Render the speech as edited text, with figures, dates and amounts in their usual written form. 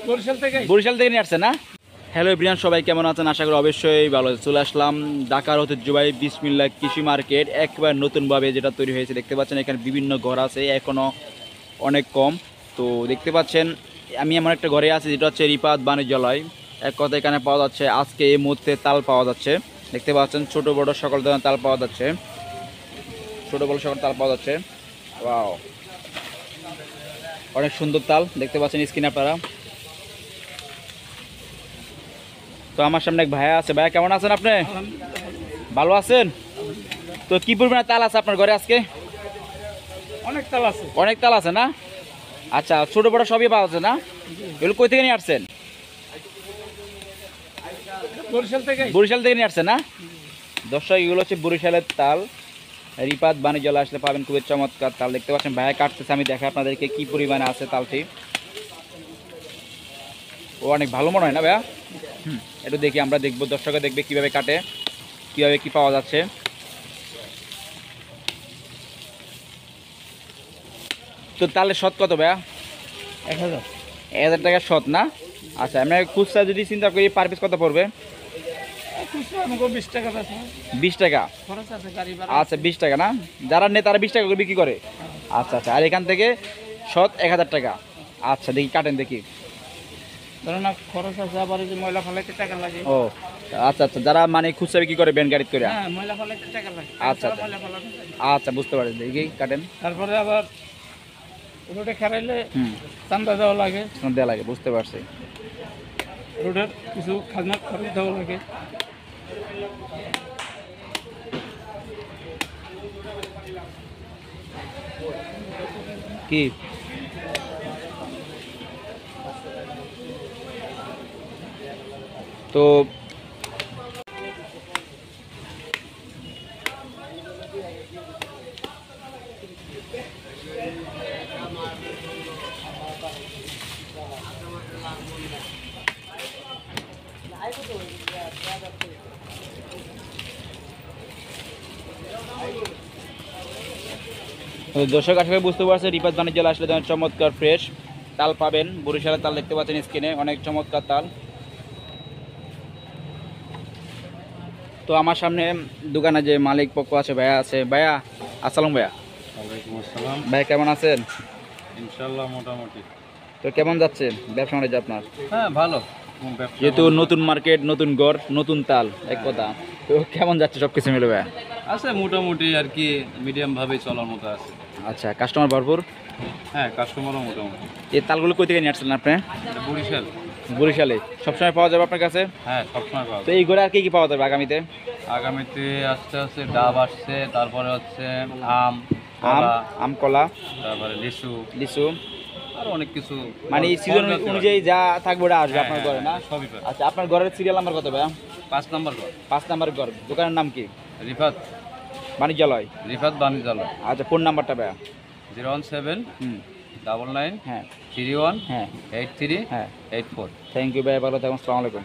বরিশাল থেকে নিয়ে আসছে না? হ্যালো এভরিওয়ান, সবাই কেমন আছেন? আশা করি অবশ্যই ভালো আছে। চলে আসলাম ঢাকার ঐতিহ্যবাহী বিসমিল্লাহ কৃষি মার্কেট, একবার নতুনভাবে যেটা তৈরি হয়েছে। দেখতে পাচ্ছেন এখানে বিভিন্ন ঘর আছে, এখনও অনেক কম। তো দেখতে পাচ্ছেন আমি এমন একটা ঘরে আছি যেটা হচ্ছে রিপাত বাণিজ্যালয়। এক কথা এখানে পাওয়া যাচ্ছে আজকে এই মুহূর্তে তাল পাওয়া যাচ্ছে। দেখতে পাচ্ছেন ছোট বড় সকল ধরনের তাল পাওয়া যাচ্ছে, ছোট বড় সকল তাল পাওয়া যাচ্ছে। ওয়াও, অনেক সুন্দর তাল দেখতে পাচ্ছেন স্ক্রিনে আপনারা। তো আমার সামনে এক ভাইয়া আছে। ভাইয়া কেমন আছেন আপনি? ভালো আছেন? তো কি পরিমাণে তাল আছে আপনার ঘরে আজকে? অনেক তাল আছে। অনেক তাল আছে না? আচ্ছা, ছোট বড় সবই পাওয়া যাচ্ছে না? এগুলো কই থেকে নিয়ে আসছেন? বরিশাল থেকে নিয়ে আসছেন না? দর্শক, এগুলো হচ্ছে বরিশালের তাল। রিপাত বাণিজ্যালয় আসলে পাবেন খুবই চমৎকার তাল। দেখতে পাচ্ছেন ভাইয়া কাটতেছে, আমি দেখাই আপনাদেরকে কি পরিমাণে আছে তালটি। ও অনেক ভালো মনে হয় না ভাইয়া? একটু দেখি, আমরা দেখবো, দর্শকরা দেখবে কিভাবে কাটে, কিভাবে কি পাওয়া যাচ্ছে। তো তাহলে শত কত ভাইয়া? 1000 1000 টাকা শত না? আচ্ছা, আমরা খুচরা যদি চিন্তা করি পার পিস কত পড়বে? 20 টাকা আছে। 20 টাকা? খরচ আছে গাড়ি ভাড়া। আচ্ছা, 20 টাকা না? যারা নেই তারা 20 টাকা করে বিক্রি করে। আচ্ছা আচ্ছা, আর এখান থেকে শত 1000 টাকা। আচ্ছা, দেখি কাটেন দেখি। ধরেন না, খরচ আছে, আবার এই যে ময়লা ফেলাইতে টাকা লাগে। ও আচ্ছা আচ্ছা, যারা মানে খুচরা বিক্রি করে ব্যান গাড়ি করে। হ্যাঁ, ময়লা ফেলাইতে টাকা লাগে। আচ্ছা আচ্ছা। ময়লা ফেলানো যায়। আচ্ছা, বুঝতে পারছি, দেখি কাটেন। তারপরে আবার রোডে খেরাইলে চান্দা দেওয়া লাগে। দেওয়া লাগে, বুঝতে পারছি। রোডের কিছু খাজনা খরচ দেওয়া লাগে। কি তো দর্শক আশা করি বুঝতে পারছে, রিপাত বাণিজ্যালয় আসলে যেমন চমৎকার ফ্রেশ তাল পাবেন। বরিশালের তাল দেখতে পাচ্ছেন স্ক্রিনে, অনেক চমৎকার তাল। তো আমার সামনে দোকানে যে মালিক পক্ষ আছে, ভাইয়া আছে। ভাইয়া আসসালাম। ভাইয়া ওয়ালাইকুম আসসালাম। ভাই কেমন আছেন? ইনশাআল্লাহ মোটামুটি। তো কেমন যাচ্ছে ব্যবসা বাণিজ্য আপনার? হ্যাঁ, ভালো। যেহেতু নতুন মার্কেট, নতুন গড়, নতুন তাল, এক কথা, তো কেমন যাচ্ছে সব কিছু মিলে ভাইয়া? আছে মোটামুটি আর কি, মিডিয়াম ভাবে চলার মতো আছে। আচ্ছা, কাস্টমার ভরপুর? হ্যাঁ, কাস্টমারও মোটামুটি। এই তালগুলো কই থেকে নিয়ে আসছিলেন আপনি? এটা বরিশাল। বরিশালে সবসময় পাওয়া যাবে আপনার কাছে? হ্যাঁ, সবসময় পাওয়া তো যায়। এই ঘরে আর কি কি পাওয়া যাবে আগামীতে? আগামীতে আস্তে আস্তে ডাব আসছে, তারপরে হচ্ছে আম, আম, কলা, আম কলা, তারপরে লিচু, লিচু, আর অনেক কিছু। মানে সিজন অনুযায়ী যা থাকবে ওটা আসবে হ্যাঁ, আপনার ঘরে না? সবই পাবে। আচ্ছা, আপনার ঘরের সিরিয়াল নাম্বার কত ভাইয়া? 5 নাম্বার ঘর। 5 নাম্বার ঘর। দোকানের নাম কি? রিফাত বাণিজ্যালয়। রিফাত বাণিজ্যালয়। আচ্ছা, ফোন নাম্বারটা ভাইয়া? 01799 হ্যাঁ 31 হ্যাঁ 83 হ্যাঁ। 84। থ্যাংক ইউ ভাই, ভালো থাকুন, আসসালামু আলাইকুম।